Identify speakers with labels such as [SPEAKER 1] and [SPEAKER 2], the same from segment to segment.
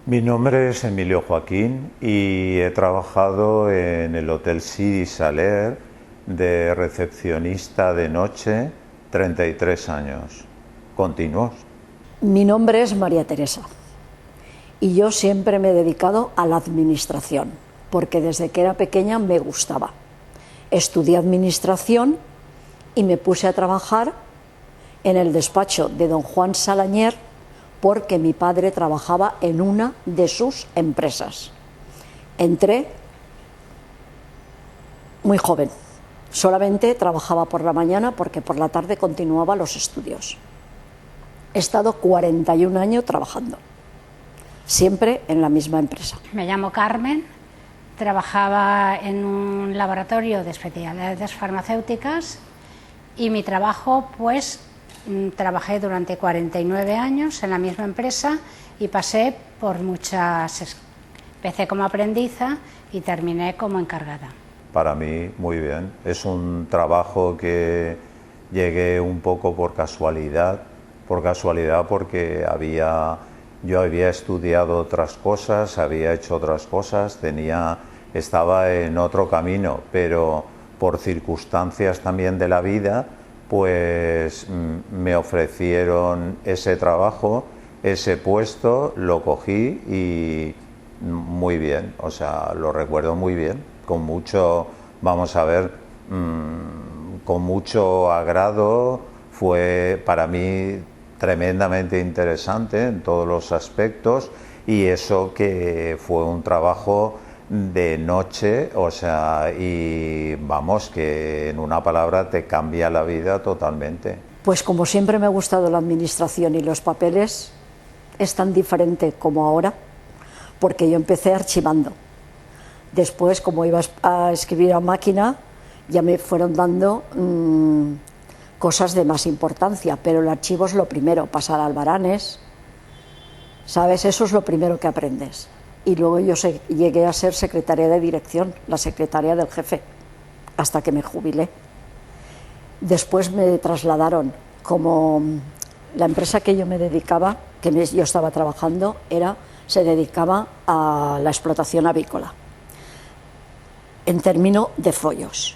[SPEAKER 1] Mi nombre es Emilio Joaquín y he trabajado en el Hotel Sidi Saler de recepcionista de noche 33 años continuos.
[SPEAKER 2] Mi nombre es María Teresa y yo siempre me he dedicado a la administración, porque desde que era pequeña me gustaba. Estudié administración y me puse a trabajar en el despacho de don Juan Salañer, porque mi padre trabajaba en una de sus empresas. Entré muy joven, solamente trabajaba por la mañana porque por la tarde continuaba los estudios. He estado 41 años trabajando, siempre en la misma empresa.
[SPEAKER 3] Me llamo Carmen, trabajaba en un laboratorio de especialidades farmacéuticas y mi trabajo, pues, trabajé durante 49 años en la misma empresa y pasé por muchas. Empecé como aprendiza y terminé como encargada.
[SPEAKER 1] Para mí, muy bien. Es un trabajo que llegué un poco por casualidad porque yo había estudiado otras cosas, había hecho otras cosas, estaba en otro camino, pero por circunstancias también de la vida, pues me ofrecieron ese trabajo, ese puesto, lo cogí y muy bien, o sea, lo recuerdo muy bien, con mucho, vamos a ver, con mucho agrado. Fue para mí tremendamente interesante en todos los aspectos, y eso que fue un trabajo de noche, o sea, y vamos, que en una palabra te cambia la vida totalmente.
[SPEAKER 2] Pues como siempre me ha gustado la administración y los papeles, es tan diferente como ahora, porque yo empecé archivando. Después, como iba a escribir a máquina, ya me fueron dando cosas de más importancia, pero el archivo es lo primero, pasar a albaranes, ¿sabes? Eso es lo primero que aprendes. Y luego yo llegué a ser secretaria de dirección, la secretaria del jefe, hasta que me jubilé. Después me trasladaron, como la empresa que yo me dedicaba, yo estaba trabajando, se dedicaba a la explotación avícola, en términos de follos.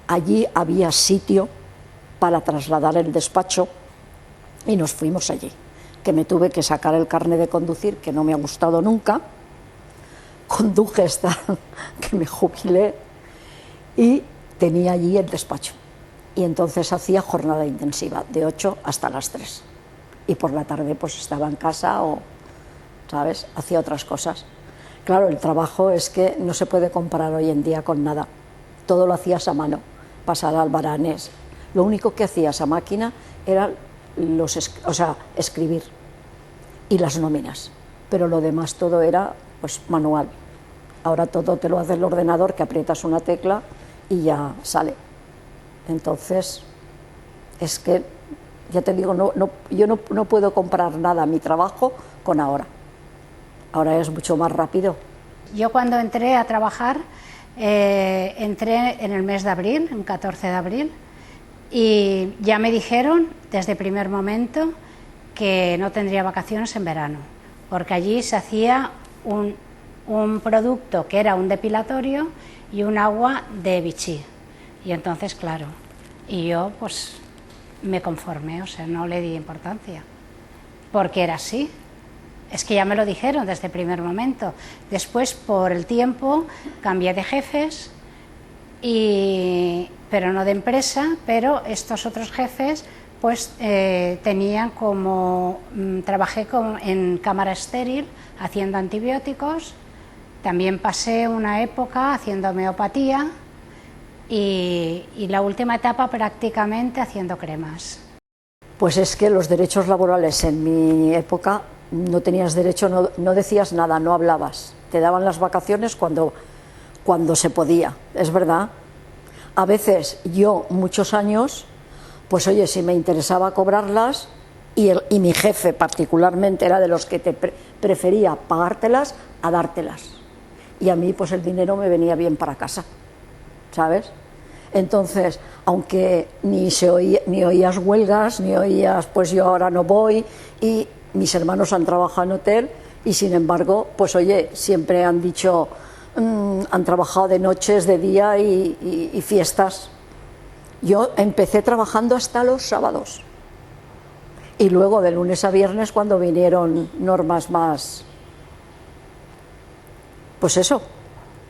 [SPEAKER 2] Allí había sitio para trasladar el despacho y nos fuimos allí, que me tuve que sacar el carnet de conducir, que no me ha gustado nunca. Conduje hasta que me jubilé y tenía allí el despacho, y entonces hacía jornada intensiva de 8 hasta las 3, y por la tarde pues estaba en casa o, ¿sabes?, hacía otras cosas. Claro, el trabajo es que no se puede comparar hoy en día con nada, todo lo hacías a mano, pasar albaranes, lo único que hacías a máquina era escribir y las nóminas, pero lo demás todo era pues manual. Ahora todo te lo hace el ordenador, que aprietas una tecla y ya sale. Entonces, es que, ya te digo, yo no puedo comparar nada mi trabajo con ahora. Ahora es mucho más rápido.
[SPEAKER 3] Yo cuando entré a trabajar, entré en el mes de abril, el 14 de abril, y ya me dijeron desde el primer momento que no tendría vacaciones en verano, porque allí se hacía un producto que era un depilatorio y un agua de Vichy. Y entonces, claro, y yo pues me conformé, o sea, no le di importancia, porque era así. Es que ya me lo dijeron desde el primer momento. Después, por el tiempo, cambié de jefes, pero no de empresa, pero estos otros jefes pues tenían como, trabajé en cámara estéril haciendo antibióticos, también pasé una época haciendo homeopatía y la última etapa prácticamente haciendo cremas.
[SPEAKER 2] Pues es que los derechos laborales en mi época no tenías derecho, no decías nada, no hablabas, te daban las vacaciones cuando se podía, es verdad. A veces yo, muchos años, pues oye, si me interesaba cobrarlas, y mi jefe particularmente era de los que prefería pagártelas a dártelas, y a mí pues el dinero me venía bien para casa, ¿sabes? Entonces, aunque ni oías huelgas, ni oías pues yo ahora no voy, y mis hermanos han trabajado en hotel Y sin embargo, pues oye, siempre han dicho, han trabajado de noches, de día y fiestas. Yo empecé trabajando hasta los sábados. Y luego de lunes a viernes cuando vinieron normas más, pues eso,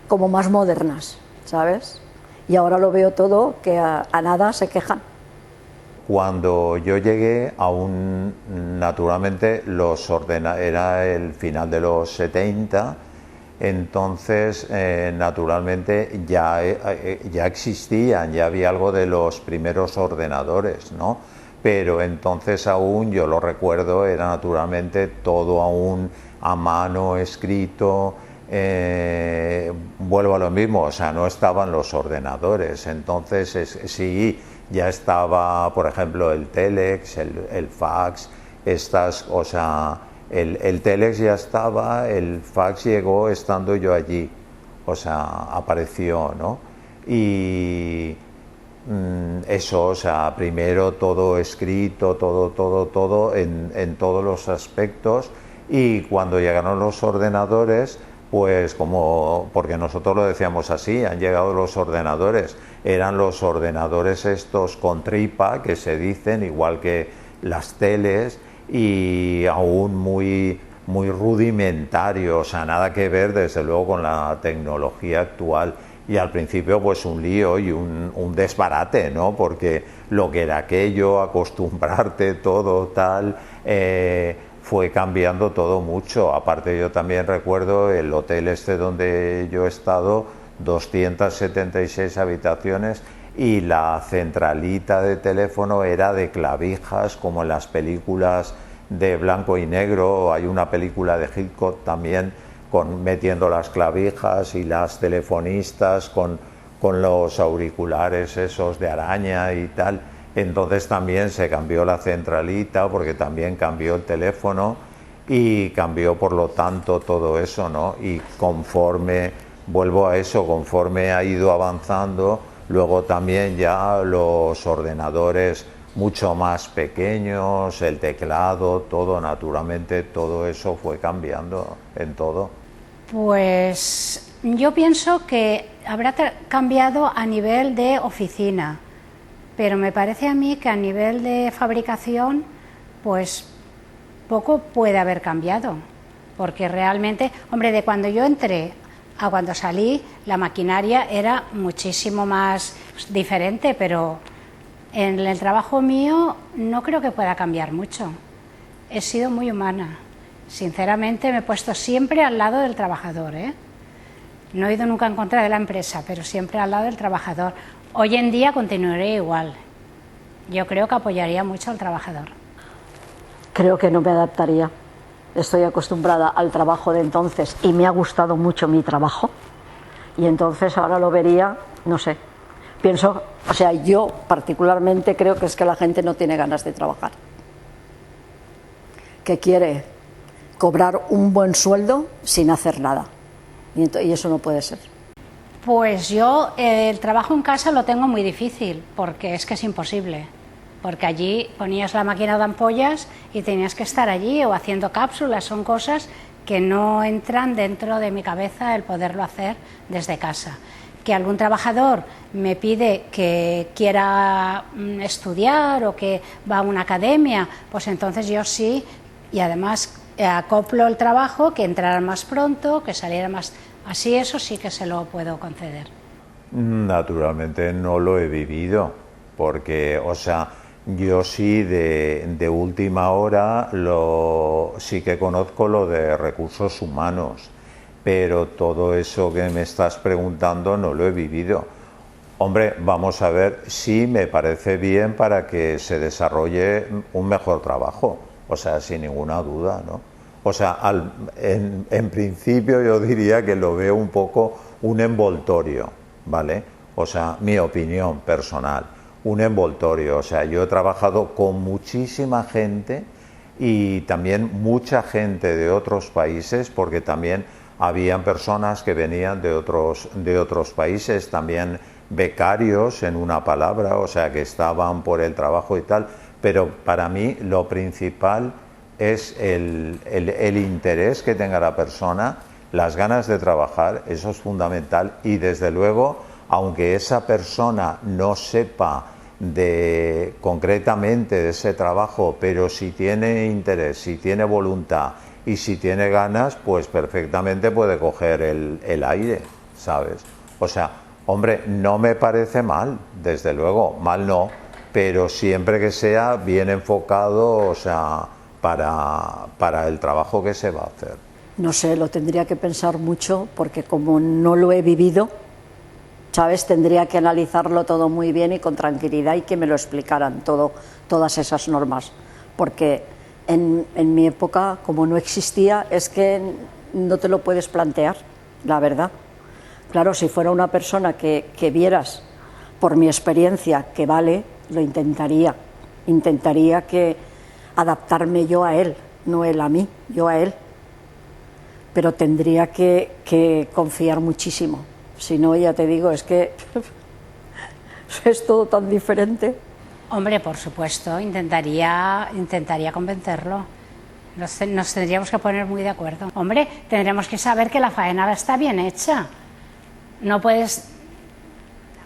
[SPEAKER 2] como más modernas, ¿sabes? Y ahora lo veo todo que a nada se quejan.
[SPEAKER 1] Cuando yo llegué, aún naturalmente era el final de los 70, entonces naturalmente ya existían, ya había algo de los primeros ordenadores, ¿no? Pero entonces aún, yo lo recuerdo, era naturalmente todo aún a mano, escrito. Vuelvo a lo mismo, o sea, no estaban los ordenadores, entonces sí, ya estaba, por ejemplo, el telex, el fax, o sea, el telex ya estaba, el fax llegó estando yo allí, o sea, apareció, ¿no? Y eso, o sea, primero todo escrito, todo en todos los aspectos, y cuando llegaron los ordenadores, pues porque nosotros lo decíamos así, han llegado los ordenadores, eran los ordenadores estos con tripa, que se dicen, igual que las teles, y aún muy rudimentarios, o sea, nada que ver desde luego con la tecnología actual. Y al principio pues un lío y un desbarate, ¿no? Porque lo que era aquello, acostumbrarte, todo tal, fue cambiando todo mucho. Aparte, yo también recuerdo el hotel este donde yo he estado, 276 habitaciones, y la centralita de teléfono era de clavijas, como en las películas de blanco y negro. Hay una película de Hitchcock también metiendo las clavijas, y las telefonistas con los auriculares esos de araña y tal. Entonces también se cambió la centralita, porque también cambió el teléfono y cambió, por lo tanto, todo eso, ¿no? Y vuelvo a eso, conforme ha ido avanzando, luego también ya los ordenadores mucho más pequeños, el teclado, todo, naturalmente, todo eso fue cambiando en todo.
[SPEAKER 3] Pues yo pienso que habrá cambiado a nivel de oficina, pero me parece a mí que a nivel de fabricación, pues poco puede haber cambiado, porque realmente, hombre, de cuando yo entré a cuando salí, la maquinaria era muchísimo más diferente, pero en el trabajo mío no creo que pueda cambiar mucho. He sido muy humana. Sinceramente me he puesto siempre al lado del trabajador, ¿eh? No he ido nunca en contra de la empresa, pero siempre al lado del trabajador. Hoy en día continuaré igual. Yo creo que apoyaría mucho al trabajador.
[SPEAKER 2] Creo que no me adaptaría. Estoy acostumbrada al trabajo de entonces y me ha gustado mucho mi trabajo. Y entonces ahora lo vería, no sé. Pienso, o sea, yo particularmente creo que es que la gente no tiene ganas de trabajar. Que quiere cobrar un buen sueldo sin hacer nada. Y eso no puede ser.
[SPEAKER 3] Pues yo el trabajo en casa lo tengo muy difícil, porque es que es imposible. Porque allí ponías la máquina de ampollas y tenías que estar allí, o haciendo cápsulas. Son cosas que no entran dentro de mi cabeza el poderlo hacer desde casa. Que algún trabajador me pide que quiera estudiar o que va a una academia, pues entonces yo sí, y además acoplo el trabajo, que entrara más pronto, que saliera más... Así, eso sí que se lo puedo conceder.
[SPEAKER 1] Naturalmente no lo he vivido, porque, o sea, yo sí de última hora sí que conozco lo de recursos humanos, pero todo eso que me estás preguntando no lo he vivido. Hombre, vamos a ver, sí me parece bien para que se desarrolle un mejor trabajo, o sea, sin ninguna duda, ¿no? O sea, en principio yo diría que lo veo un poco un envoltorio, ¿vale? O sea, mi opinión personal, un envoltorio. O sea, yo he trabajado con muchísima gente, y también mucha gente de otros países, porque también habían personas que venían de otros países, también becarios, en una palabra, o sea, que estaban por el trabajo y tal. Pero para mí lo principal es el interés que tenga la persona, las ganas de trabajar, eso es fundamental. Y desde luego, aunque esa persona no sepa concretamente de ese trabajo, pero si tiene interés, si tiene voluntad y si tiene ganas, pues perfectamente puede coger el aire, ¿sabes? O sea, hombre, no me parece mal, desde luego, mal no, pero siempre que sea bien enfocado, o sea, para el trabajo que se va a hacer.
[SPEAKER 2] No sé, lo tendría que pensar mucho porque como no lo he vivido, ¿sabes? Tendría que analizarlo todo muy bien y con tranquilidad y que me lo explicaran todas esas normas, porque en mi época, como no existía, es que no te lo puedes plantear, la verdad. Claro, si fuera una persona que vieras, por mi experiencia, que vale, lo intentaría que adaptarme yo a él, no él a mí, yo a él, pero tendría que confiar muchísimo. Si no, ya te digo, es que es todo tan diferente.
[SPEAKER 3] Hombre, por supuesto, intentaría convencerlo. Nos tendríamos que poner muy de acuerdo. Hombre, tendremos que saber que la faena está bien hecha. No puedes...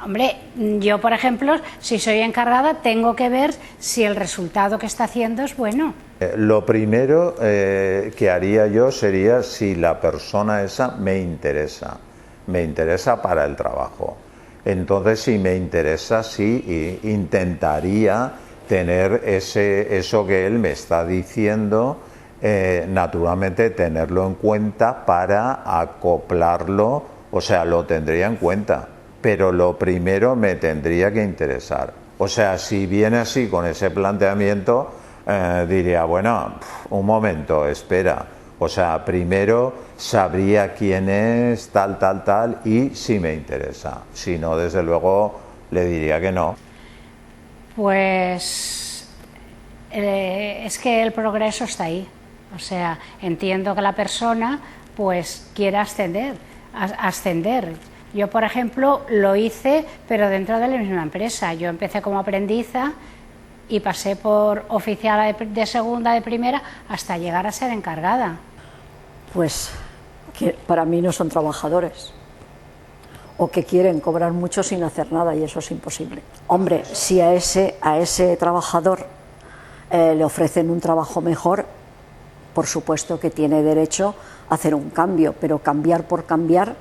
[SPEAKER 3] Hombre, yo, por ejemplo, si soy encargada, tengo que ver si el resultado que está haciendo es bueno.
[SPEAKER 1] Lo primero que haría yo sería si la persona esa me interesa para el trabajo. Entonces, si me interesa, sí, intentaría tener eso que él me está diciendo, naturalmente tenerlo en cuenta para acoplarlo, o sea, lo tendría en cuenta, pero lo primero me tendría que interesar. O sea, si viene así con ese planteamiento, diría, bueno, un momento, espera. O sea, primero sabría quién es, tal, y si me interesa. Si no, desde luego, le diría que no.
[SPEAKER 3] Pues es que el progreso está ahí. O sea, entiendo que la persona pues quiera ascender. Yo, por ejemplo, lo hice, pero dentro de la misma empresa. Yo empecé como aprendiza y pasé por oficial de segunda, de primera, hasta llegar a ser encargada.
[SPEAKER 2] Pues que para mí no son trabajadores, o que quieren cobrar mucho sin hacer nada, y eso es imposible. Hombre, si a ese trabajador le ofrecen un trabajo mejor, por supuesto que tiene derecho a hacer un cambio, pero cambiar por cambiar,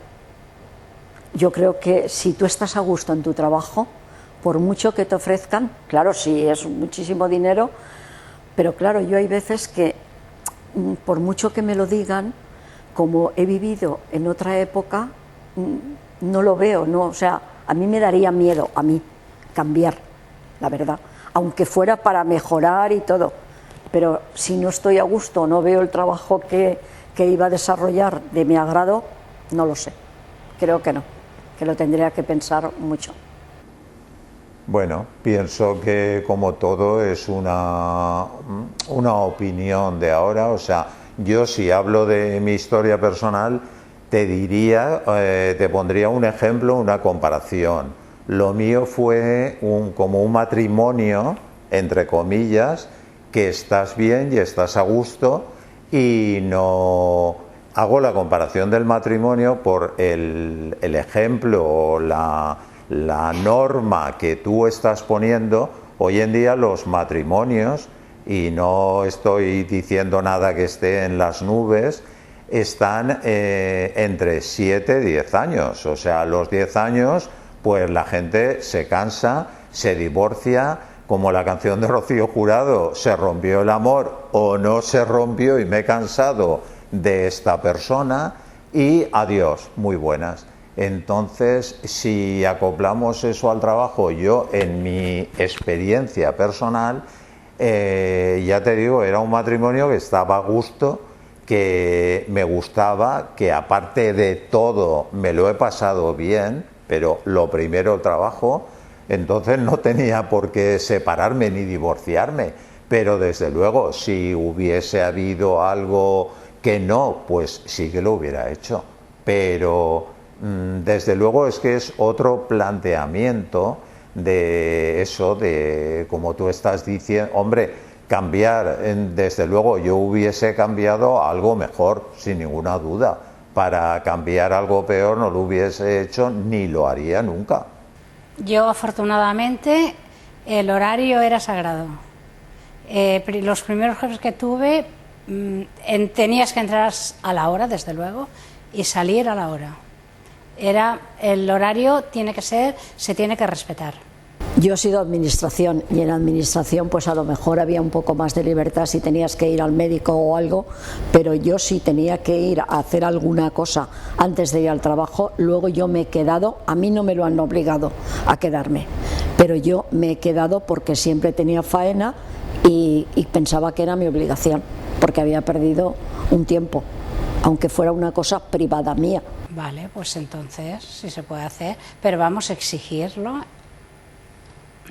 [SPEAKER 2] yo creo que si tú estás a gusto en tu trabajo, por mucho que te ofrezcan, claro, sí es muchísimo dinero, pero claro, yo hay veces que por mucho que me lo digan, como he vivido en otra época, no lo veo, no, o sea, a mí me daría miedo, a mí, cambiar, la verdad, aunque fuera para mejorar y todo, pero si no estoy a gusto, no veo el trabajo que iba a desarrollar de mi agrado, no lo sé, creo que no, que lo tendría que pensar mucho.
[SPEAKER 1] Bueno, pienso que como todo es una opinión de ahora, o sea, yo si hablo de mi historia personal, te diría, te pondría un ejemplo, una comparación. Lo mío fue como un matrimonio, entre comillas, que estás bien y estás a gusto, y no hago la comparación del matrimonio por el ejemplo o la norma que tú estás poniendo. Hoy en día los matrimonios, y no estoy diciendo nada que esté en las nubes, están entre 7 y 10 años. O sea, a los 10 años, pues la gente se cansa, se divorcia, como la canción de Rocío Jurado, se rompió el amor o no se rompió y me he cansado de esta persona y adiós, muy buenas. Entonces, si acoplamos eso al trabajo, yo en mi experiencia personal, ya te digo, era un matrimonio que estaba a gusto, que me gustaba, que aparte de todo me lo he pasado bien, pero lo primero el trabajo, entonces no tenía por qué separarme ni divorciarme, pero desde luego si hubiese habido algo que no, pues sí que lo hubiera hecho, pero desde luego es que es otro planteamiento de eso, de como tú estás diciendo, hombre, cambiar, desde luego yo hubiese cambiado a algo mejor, sin ninguna duda. Para cambiar algo peor no lo hubiese hecho ni lo haría nunca.
[SPEAKER 3] Yo afortunadamente el horario era sagrado. Los primeros jefes que tuve tenías que entrar a la hora, desde luego, y salir a la hora. El horario se tiene que respetar.
[SPEAKER 2] Yo he sido administración y en administración pues a lo mejor había un poco más de libertad si tenías que ir al médico o algo, pero yo si tenía que ir a hacer alguna cosa antes de ir al trabajo, luego yo me he quedado, a mí no me lo han obligado a quedarme, pero yo me he quedado porque siempre tenía faena y pensaba que era mi obligación, porque había perdido un tiempo, aunque fuera una cosa privada mía.
[SPEAKER 3] Vale, pues entonces sí se puede hacer, pero vamos a exigirlo.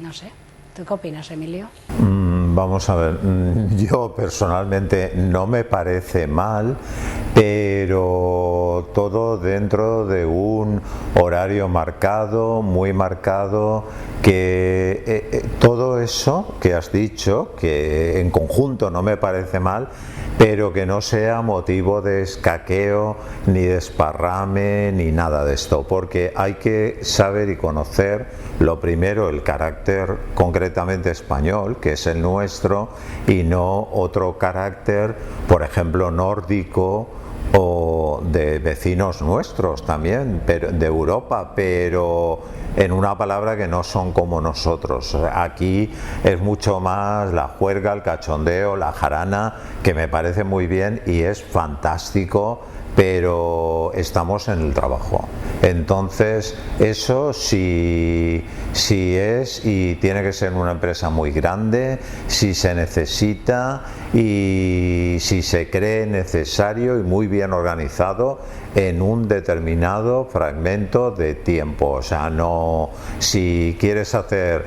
[SPEAKER 3] No sé, ¿tú qué opinas, Emilio?
[SPEAKER 1] Vamos a ver, yo personalmente no me parece mal, pero todo dentro de un horario marcado, muy marcado, que todo eso que has dicho, que en conjunto no me parece mal, pero que no sea motivo de escaqueo, ni desparrame, ni nada de esto, porque hay que saber y conocer, lo primero, el carácter concretamente español, que es el nuestro, y no otro carácter, por ejemplo, nórdico, o de vecinos nuestros también, pero de Europa, pero en una palabra que no son como nosotros. Aquí es mucho más la juerga, el cachondeo, la jarana, que me parece muy bien y es fantástico, pero estamos en el trabajo. Entonces eso sí es, y tiene que ser una empresa muy grande, si se necesita y si se cree necesario y muy bien organizado en un determinado fragmento de tiempo. O sea, no, si quieres hacer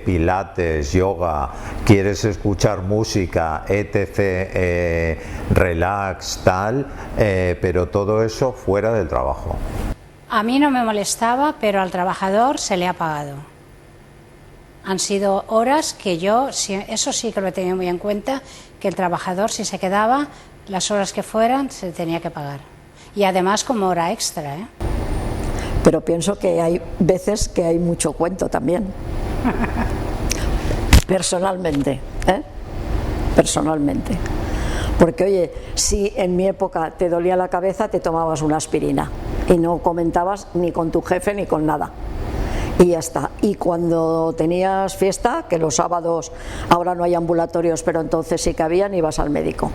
[SPEAKER 1] pilates, yoga, quieres escuchar música, etc., relax, tal, pero todo eso fuera del trabajo.
[SPEAKER 3] A mí no me molestaba, pero al trabajador se le ha pagado. Han sido horas que eso sí que lo he tenido muy en cuenta, que el trabajador, si se quedaba, las horas que fueran, se tenía que pagar. Y además como hora extra, ¿eh?
[SPEAKER 2] Pero pienso que hay veces que hay mucho cuento también. Personalmente, Personalmente. Porque oye, si en mi época te dolía la cabeza, te tomabas una aspirina y no comentabas ni con tu jefe ni con nada. Y ya está. Y cuando tenías fiesta, que los sábados ahora no hay ambulatorios, pero entonces sí que habían, ibas al médico.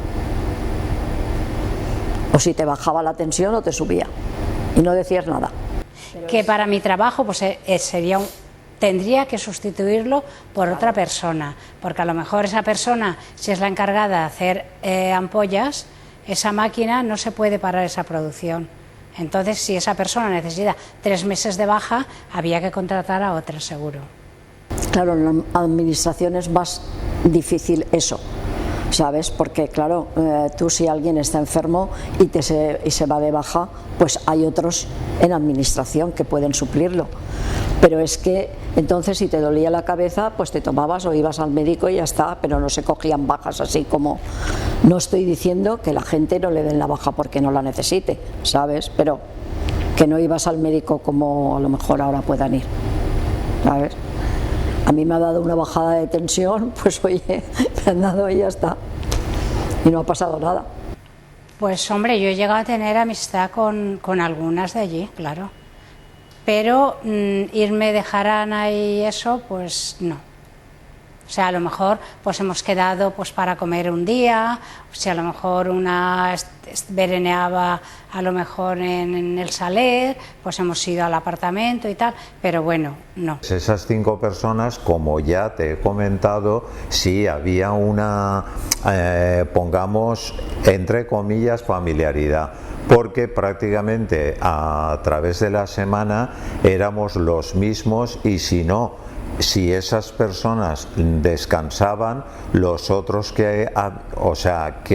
[SPEAKER 2] O si te bajaba la tensión o te subía. Y no decías nada.
[SPEAKER 3] Que para mi trabajo pues tendría que sustituirlo por otra persona, porque a lo mejor esa persona, si es la encargada de hacer ampollas, esa máquina no se puede parar esa producción. Entonces, si esa persona necesita 3 meses de baja, había que contratar a otra, seguro.
[SPEAKER 2] Claro, en la administración es más difícil eso, ¿sabes? Porque claro, tú si alguien está enfermo y se va de baja, pues hay otros en administración que pueden suplirlo. Pero es que entonces si te dolía la cabeza, pues te tomabas o ibas al médico y ya está, pero no se cogían bajas así como... No estoy diciendo que la gente no le den la baja porque no la necesite, ¿sabes? Pero que no ibas al médico como a lo mejor ahora puedan ir, ¿sabes? A mí me ha dado una bajada de tensión, pues oye, me han dado y ya está. Y no ha pasado nada.
[SPEAKER 3] Pues hombre, yo he llegado a tener amistad con algunas de allí, claro. Pero irme de jarana y eso, pues no. O sea, a lo mejor pues hemos quedado pues para comer un día, si a lo mejor una veraneaba a lo mejor en el Saler, pues hemos ido al apartamento y tal, pero bueno, no.
[SPEAKER 1] Esas 5 personas, como ya te he comentado, sí había una, pongamos entre comillas, familiaridad, porque prácticamente a través de la semana éramos los mismos, y si esas personas descansaban, los otros que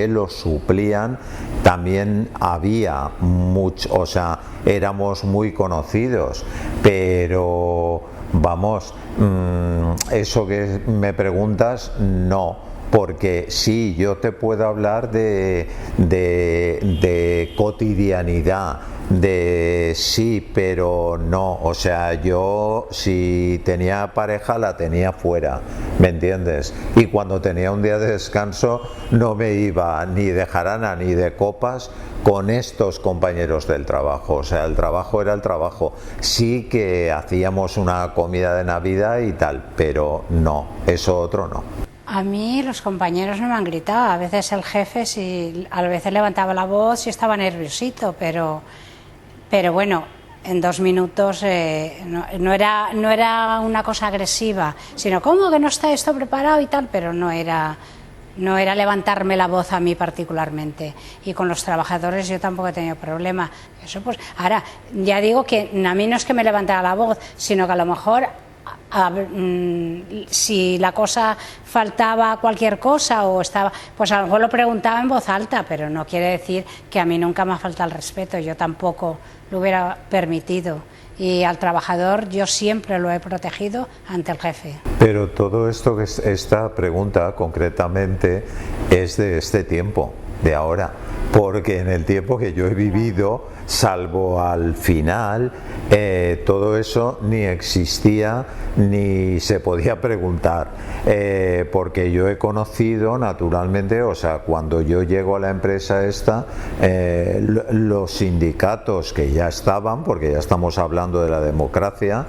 [SPEAKER 1] los suplían, también había mucho, o sea, éramos muy conocidos, pero vamos, eso que me preguntas, no. porque sí, yo te puedo hablar de cotidianidad, de sí, pero no, o sea, yo si tenía pareja la tenía fuera, ¿me entiendes? Y cuando tenía un día de descanso no me iba ni de jarana ni de copas con estos compañeros del trabajo, o sea, el trabajo era el trabajo. Sí que hacíamos una comida de Navidad y tal, pero no, eso otro no.
[SPEAKER 3] A mí los compañeros no me han gritado, a veces el jefe sí, a veces levantaba la voz y estaba nerviosito, pero bueno, en 2 minutos no era una cosa agresiva, sino ¿cómo que no está esto preparado y tal? Pero no era levantarme la voz a mí particularmente. Y con los trabajadores yo tampoco he tenido problema. Eso pues, ahora, ya digo que a mí no es que me levantara la voz, sino que a lo mejor si la cosa faltaba cualquier cosa o estaba, pues a lo mejor lo preguntaba en voz alta, pero no quiere decir que a mí nunca me ha faltado el respeto, yo tampoco lo hubiera permitido. Y al trabajador yo siempre lo he protegido ante el jefe.
[SPEAKER 1] Pero todo esto, esta pregunta concretamente es de este tiempo, de ahora, porque en el tiempo que yo he vivido, salvo al final, todo eso ni existía ni se podía preguntar, porque yo he conocido naturalmente, o sea, cuando yo llego a la empresa esta, los sindicatos que ya estaban, porque ya estamos hablando de la democracia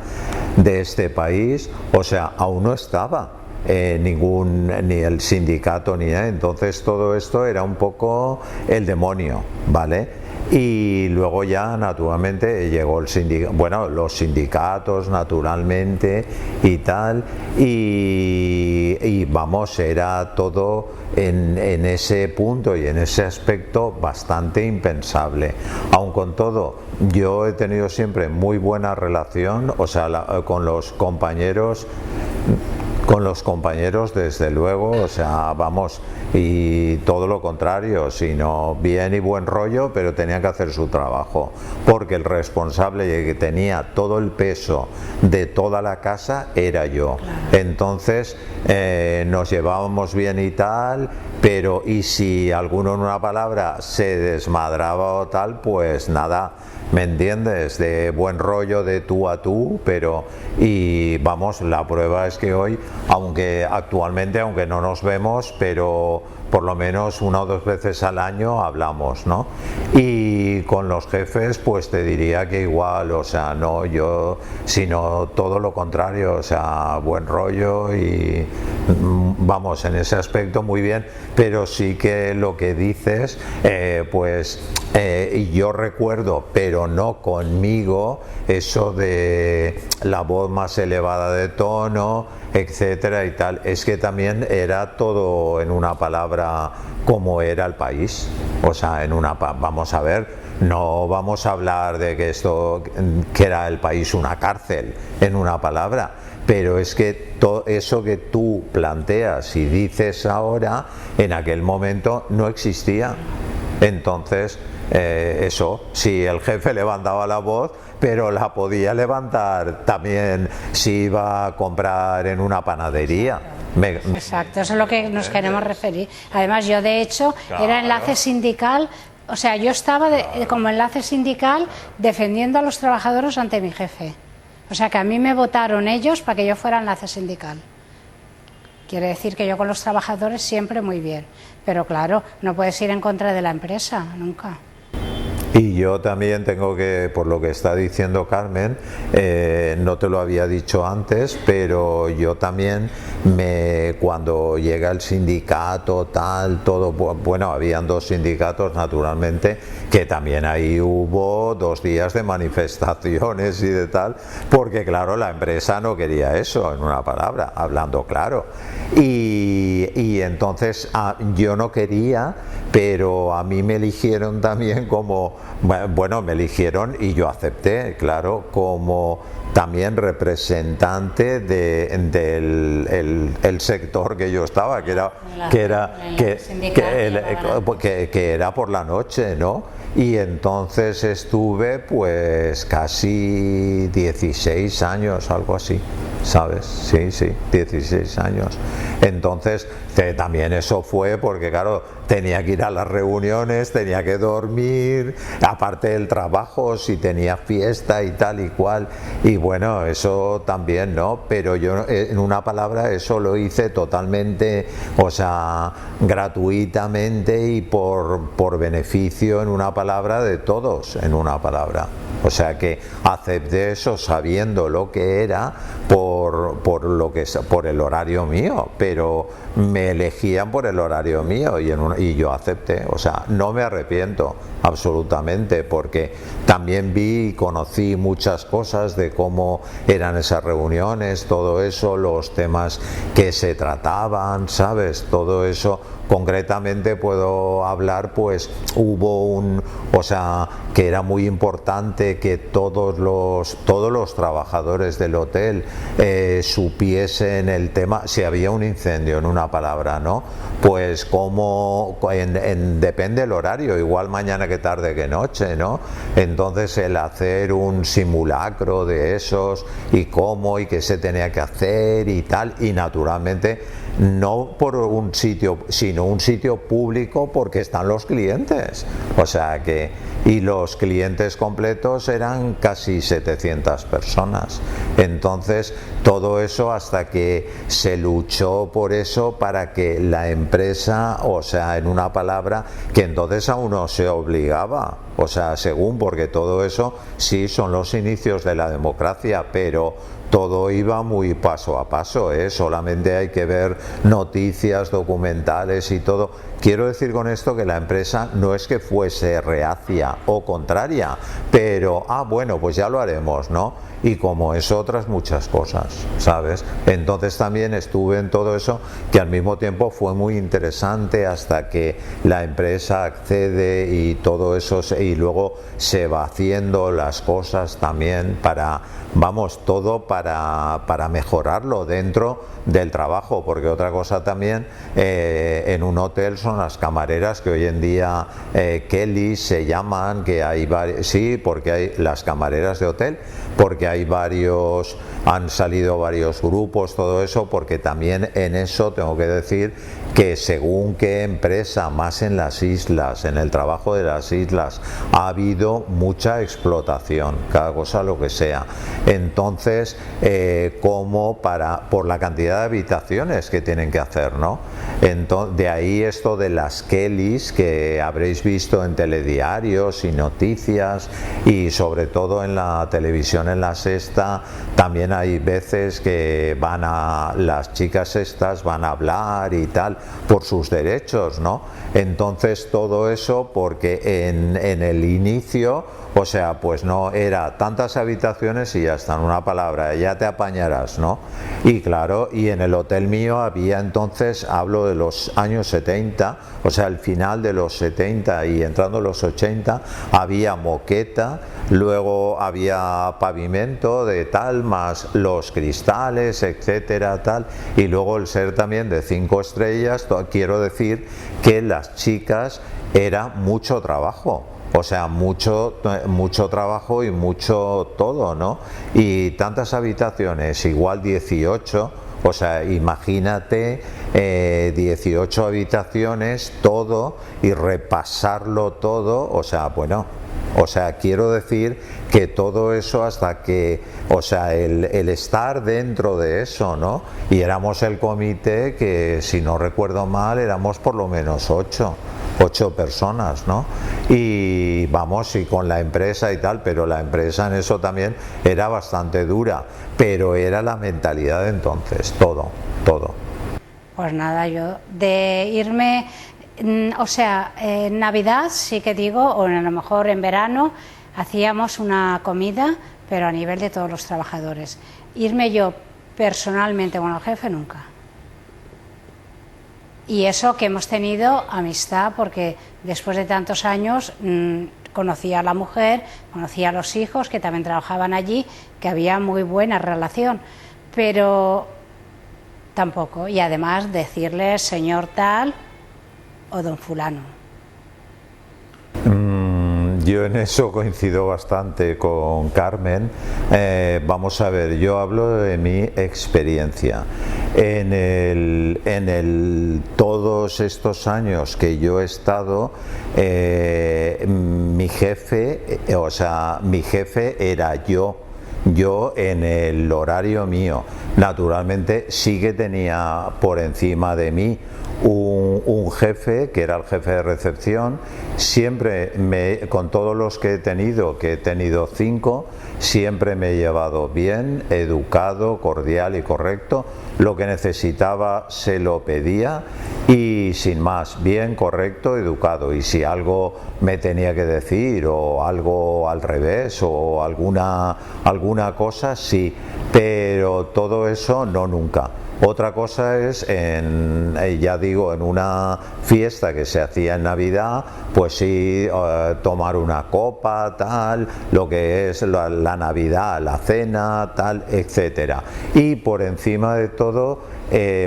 [SPEAKER 1] de este país, o sea, aún no estaba ni el sindicato ni nada. Entonces todo esto era un poco el demonio, ¿vale? Y luego ya naturalmente llegó los sindicatos naturalmente y tal, y vamos, era todo en ese punto y en ese aspecto bastante impensable. Aun con todo, yo he tenido siempre muy buena relación, o sea, con los compañeros desde luego, o sea, vamos, y todo lo contrario, sino bien y buen rollo, pero tenían que hacer su trabajo, porque el responsable que tenía todo el peso de toda la casa era yo. Entonces nos llevábamos bien y tal, pero y si alguno en una palabra se desmadraba o tal, pues nada, ¿me entiendes? De buen rollo, de tú a tú, pero, y vamos, la prueba es que hoy, aunque no nos vemos, pero por lo menos 1 o 2 veces al año hablamos, ¿no? Y con los jefes, pues te diría que igual, o sea, no yo, sino todo lo contrario, o sea, buen rollo y vamos, en ese aspecto muy bien, pero sí que lo que dices, yo recuerdo, pero no conmigo, eso de la voz más elevada de tono, etcétera y tal. Es que también era todo en una palabra como era el país, o sea, vamos a ver, no vamos a hablar de que era el país una cárcel en una palabra, pero es que todo eso que tú planteas y dices ahora, en aquel momento no existía. Entonces, eso, si el jefe levantaba la voz, pero la podía levantar también si iba a comprar en una panadería.
[SPEAKER 3] Exacto, eso es lo que nos queremos referir. Además, yo de hecho era enlace sindical, o sea, yo estaba como enlace sindical defendiendo a los trabajadores ante mi jefe. O sea, que a mí me votaron ellos para que yo fuera enlace sindical. Quiere decir que yo con los trabajadores siempre muy bien. Pero claro, no puedes ir en contra de la empresa, nunca.
[SPEAKER 1] Y yo también tengo que, por lo que está diciendo Carmen, no te lo había dicho antes, pero yo también cuando llega el sindicato, todo, bueno, habían 2 sindicatos naturalmente, que también ahí hubo 2 días de manifestaciones y de tal, porque claro, la empresa no quería eso, en una palabra, hablando claro. Y entonces yo no quería, pero a mí me eligieron también me eligieron y yo acepté, claro, como también representante del sector que yo estaba, que era por la noche, ¿no? y entonces estuve pues casi 16 años, algo así, ¿sabes? Sí, 16 años. Entonces también eso fue porque claro, tenía que ir a las reuniones, tenía que dormir, aparte del trabajo, si tenía fiesta y tal y cual, y bueno, eso también, ¿no? Pero yo, en una palabra, eso lo hice totalmente, o sea, gratuitamente y por beneficio, en una palabra, de todos, en una palabra. O sea que acepté eso sabiendo lo que era por el horario mío, pero me elegían por el horario mío y yo acepté. O sea, no me arrepiento absolutamente, porque también vi y conocí muchas cosas de cómo eran esas reuniones, todo eso, los temas que se trataban, ¿sabes? Todo eso. Concretamente puedo hablar, pues hubo o sea, que era muy importante que todos los trabajadores del hotel supiesen el tema, si había un incendio, en una palabra, ¿no? Pues como depende del horario, igual mañana que tarde que noche, ¿no? Entonces el hacer un simulacro de esos y cómo y qué se tenía que hacer y tal, y naturalmente no por un sitio, sino un sitio público, porque están los clientes, o sea que, y los clientes completos eran casi 700 personas. Entonces todo eso, hasta que se luchó por eso, para que la empresa, o sea, en una palabra, que entonces aún no se obligaba, o sea, según, porque todo eso sí son los inicios de la democracia, pero todo iba muy paso a paso, solamente hay que ver noticias, documentales y todo. Quiero decir con esto que la empresa no es que fuese reacia o contraria, pero, bueno, pues ya lo haremos, ¿no? Y como eso, otras muchas cosas, ¿sabes? Entonces también estuve en todo eso, que al mismo tiempo fue muy interesante, hasta que la empresa accede y todo eso, y luego se va haciendo las cosas también todo para mejorarlo dentro del trabajo, porque otra cosa también en un hotel son las camareras, que hoy en día Kelly se llaman, que hay sí, porque hay las camareras de hotel, porque han salido varios grupos, todo eso, porque también en eso tengo que decir que según qué empresa, más en las islas, en el trabajo de las islas, ha habido mucha explotación, cada cosa lo que sea. Entonces, como por la cantidad de habitaciones que tienen que hacer, ¿no? Entonces, de ahí esto de las Kellys, que habréis visto en telediarios y noticias, y sobre todo en la televisión, en la sexta, también hay veces que las chicas estas van a hablar y tal, por sus derechos, ¿no? Entonces todo eso, porque en el inicio, o sea, pues no era tantas habitaciones y ya está, en una palabra, ya te apañarás, ¿no? Y claro, y en el hotel mío había entonces, hablo de los años 70, o sea, el final de los 70 y entrando en los 80, había moqueta, luego había pavimento de tal, más los cristales, etcétera, tal, y luego el ser también de 5 estrellas. Quiero decir que las chicas era mucho trabajo. O sea, mucho trabajo y mucho todo, ¿no? Y tantas habitaciones, igual 18, o sea, imagínate 18 habitaciones, todo, y repasarlo todo, o sea, bueno, o sea, quiero decir que todo eso, hasta que, o sea, el estar dentro de eso, ¿no? Y éramos el comité que, si no recuerdo mal, éramos por lo menos 8 personas, ¿no? Y vamos, y con la empresa y tal, pero la empresa en eso también era bastante dura, pero era la mentalidad de entonces, todo.
[SPEAKER 3] Pues nada, yo de irme, o sea, en Navidad sí que digo, o a lo mejor en verano, hacíamos una comida, pero a nivel de todos los trabajadores. Irme yo personalmente con el jefe, nunca. Y eso que hemos tenido amistad, porque después de tantos años conocía a la mujer, conocía a los hijos que también trabajaban allí, que había muy buena relación, pero tampoco. Y además decirle señor tal o don fulano.
[SPEAKER 1] Yo en eso coincido bastante con Carmen. Vamos a ver, yo hablo de mi experiencia. Todos estos años que yo he estado, mi jefe era yo en el horario mío. Naturalmente sí que tenía por encima de mí un jefe que era el jefe de recepción. Siempre con todos los que he tenido 5, siempre me he llevado bien, educado, cordial y correcto. Lo que necesitaba se lo pedía y sin más, bien, correcto, educado. Y si algo me tenía que decir o algo al revés o alguna cosa, sí, pero todo eso no, nunca. Otra cosa es, ya digo, en una fiesta que se hacía en Navidad, pues sí, tomar una copa, tal, lo que es la Navidad, la cena, tal, etcétera. Y por encima de todo,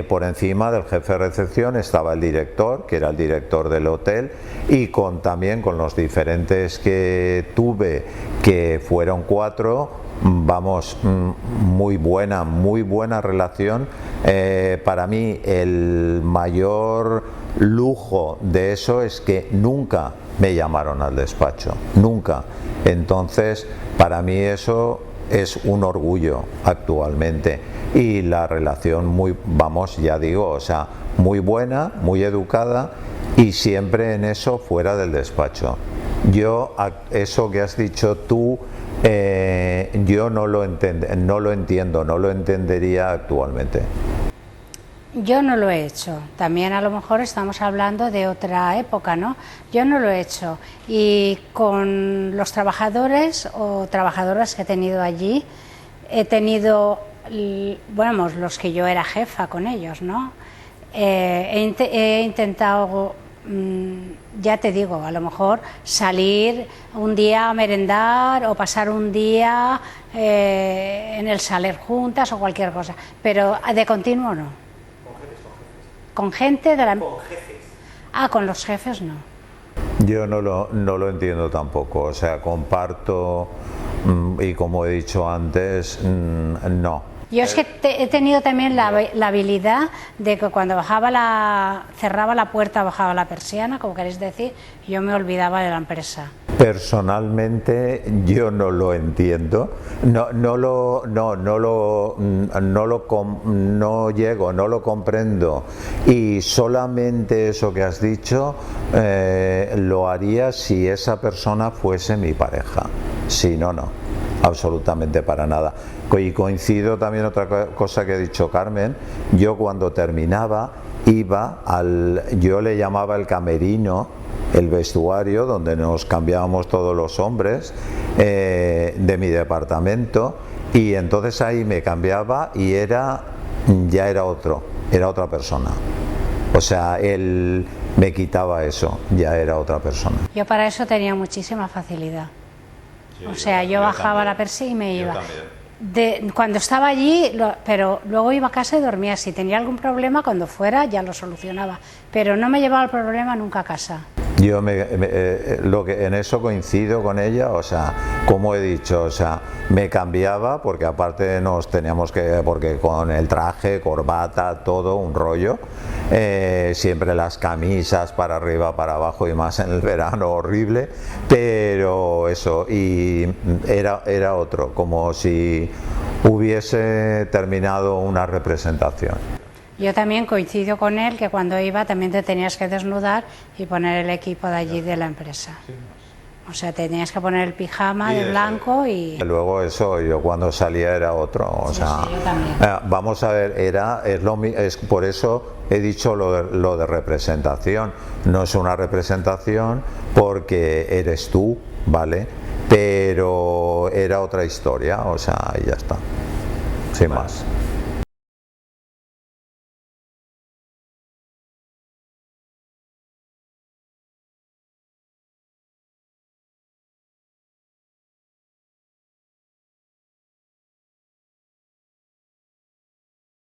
[SPEAKER 1] por encima del jefe de recepción estaba el director, que era el director del hotel, y también con los diferentes que tuve, que fueron 4, vamos, muy buena relación. Para mí el mayor lujo de eso es que nunca me llamaron al despacho, nunca. Entonces, para mí eso es un orgullo actualmente, y la relación ya digo, o sea, muy buena, muy educada, y siempre en eso fuera del despacho. Eso que has dicho tú, yo no lo entiendo, no lo entendería actualmente.
[SPEAKER 3] Yo no lo he hecho. También a lo mejor estamos hablando de otra época, ¿no? Yo no lo he hecho. Y con los trabajadores o trabajadoras que he tenido allí, he tenido, bueno, los que yo era jefa con ellos, ¿no? He intentado, ya te digo, a lo mejor salir un día a merendar o pasar un día en el Saler juntas o cualquier cosa, pero de continuo no. ¿Con gente de la... ¿Con jefes? Ah, con los jefes no.
[SPEAKER 1] Yo no lo entiendo tampoco, o sea, comparto, y como he dicho antes, no.
[SPEAKER 3] Yo es que he tenido también la habilidad de que cuando cerraba la puerta, bajaba la persiana, como queréis decir, yo me olvidaba de la empresa.
[SPEAKER 1] Personalmente yo no lo entiendo, no lo comprendo, y solamente eso que has dicho lo haría si esa persona fuese mi pareja, si no, absolutamente para nada. Y coincido también otra cosa que ha dicho Carmen. Yo cuando terminaba yo le llamaba el camerino, el vestuario donde nos cambiábamos todos los hombres de mi departamento, y entonces ahí me cambiaba y ya era otra persona. O sea, él me quitaba eso, ya era otra persona.
[SPEAKER 3] Yo para eso tenía muchísima facilidad. O sea, yo bajaba la persiana y me iba. Cuando estaba allí, pero luego iba a casa y dormía. Si tenía algún problema, cuando fuera ya lo solucionaba, pero no me llevaba el problema nunca a casa.
[SPEAKER 1] Yo en eso coincido con ella, o sea, como he dicho, o sea, me cambiaba porque aparte porque con el traje, corbata, todo un rollo, siempre las camisas para arriba, para abajo, y más en el verano, horrible, pero eso, y era otro, como si hubiese terminado una representación.
[SPEAKER 3] Yo también coincido con él que cuando iba también te tenías que desnudar y poner el equipo de allí de la empresa. O sea, tenías que poner el pijama de blanco y...
[SPEAKER 1] Luego eso, yo cuando salía era otro, o sea...
[SPEAKER 3] Sí, yo también.
[SPEAKER 1] Vamos a ver, es por eso he dicho lo de representación. No es una representación porque eres tú, ¿vale? Pero era otra historia, o sea, y ya está, sin más.